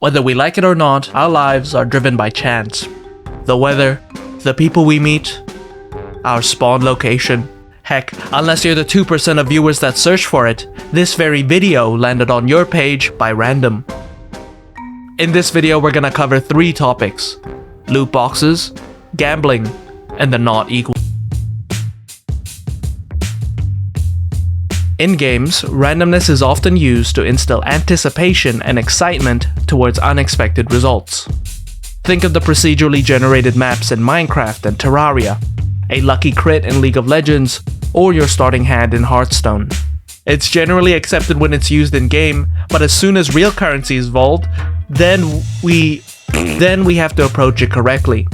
Whether we like it or not, our lives are driven by chance. The weather, the people we meet, our spawn location. Heck, unless you're the 2% of viewers that search for it, this very video landed on your page by random. In this video, we're gonna cover 3 topics: loot boxes, gambling, and the not equal. In games, randomness is often used to instill anticipation and excitement towards unexpected results. Think of the procedurally generated maps in Minecraft and Terraria, a lucky crit in League of Legends, or your starting hand in Hearthstone. It's generally accepted when it's used in-game, but as soon as real currency is involved, then we have to approach it correctly.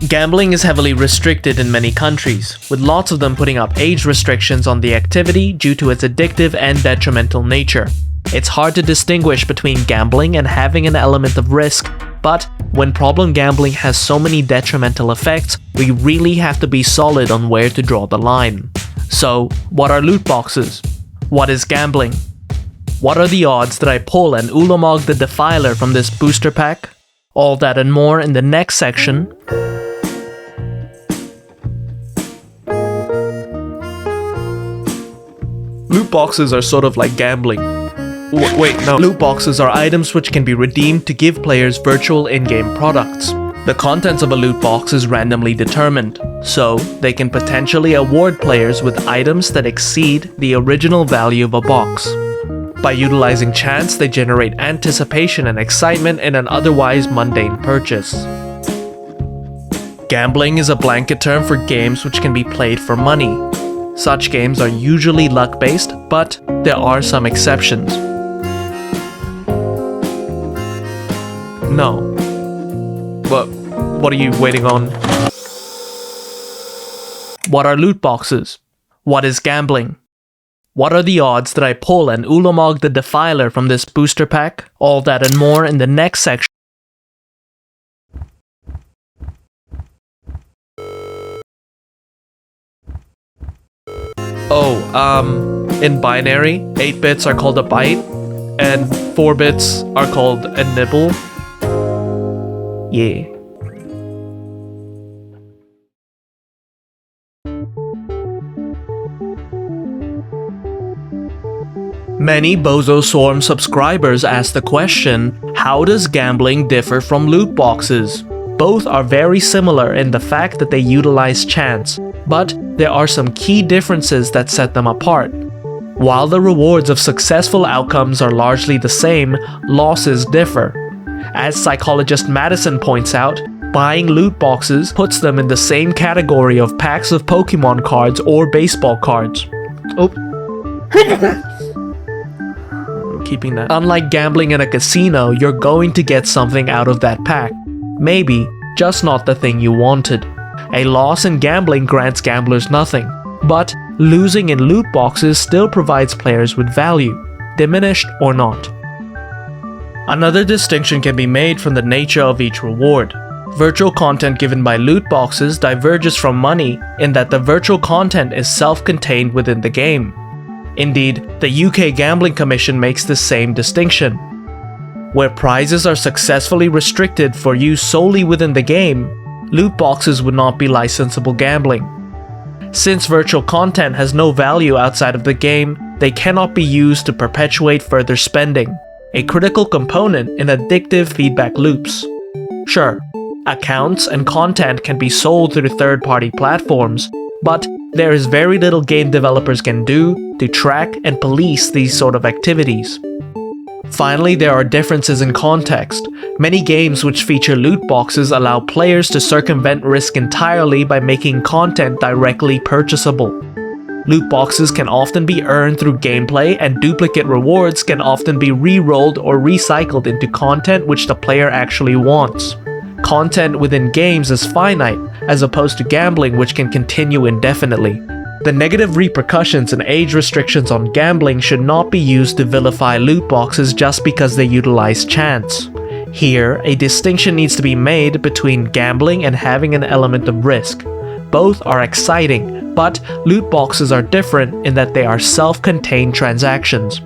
Gambling is heavily restricted in many countries, with lots of them putting up age restrictions on the activity due to its addictive and detrimental nature. It's hard to distinguish between gambling and having an element of risk, but when problem gambling has so many detrimental effects, we really have to be solid on where to draw the line. So, what are loot boxes? What is gambling? What are the odds that I pull an Ulamog the Defiler from this booster pack? All that and more in the next section. Loot boxes are sort of like gambling. Wait, no. Loot boxes are items which can be redeemed to give players virtual in-game products. The contents of a loot box is randomly determined, so they can potentially award players with items that exceed the original value of a box. By utilizing chance, they generate anticipation and excitement in an otherwise mundane purchase. Gambling is a blanket term for games which can be played for money. Such games are usually luck-based, but there are some exceptions. No. But what are you waiting on? What are loot boxes? What is gambling? What are the odds that I pull an Ulamog the Defiler from this booster pack? All that and more in the next section. In binary, 8 bits are called a byte, and 4 bits are called a nibble. Yeah. Many Bozo Swarm subscribers ask the question, how does gambling differ from loot boxes? Both are very similar in the fact that they utilize chance, but there are some key differences that set them apart. While the rewards of successful outcomes are largely the same, losses differ. As psychologist Madison points out, buying loot boxes puts them in the same category of packs of Pokemon cards or baseball cards. Oh. Keeping that. Unlike gambling in a casino, you're going to get something out of that pack. Maybe, just not the thing you wanted. A loss in gambling grants gamblers nothing, but losing in loot boxes still provides players with value, diminished or not. Another distinction can be made from the nature of each reward. Virtual content given by loot boxes diverges from money in that the virtual content is self-contained within the game. Indeed, the UK Gambling Commission makes the same distinction. Where prizes are successfully restricted for use solely within the game, loot boxes would not be licensable gambling. Since virtual content has no value outside of the game, they cannot be used to perpetuate further spending, a critical component in addictive feedback loops. Sure, accounts and content can be sold through third-party platforms, but there is very little game developers can do to track and police these sort of activities. Finally, there are differences in context. Many games which feature loot boxes allow players to circumvent risk entirely by making content directly purchasable. Loot boxes can often be earned through gameplay, and duplicate rewards can often be re-rolled or recycled into content which the player actually wants. Content within games is finite, as opposed to gambling, which can continue indefinitely. The negative repercussions and age restrictions on gambling should not be used to vilify loot boxes just because they utilize chance. Here, a distinction needs to be made between gambling and having an element of risk. Both are exciting, But loot boxes are different in that they are self-contained transactions.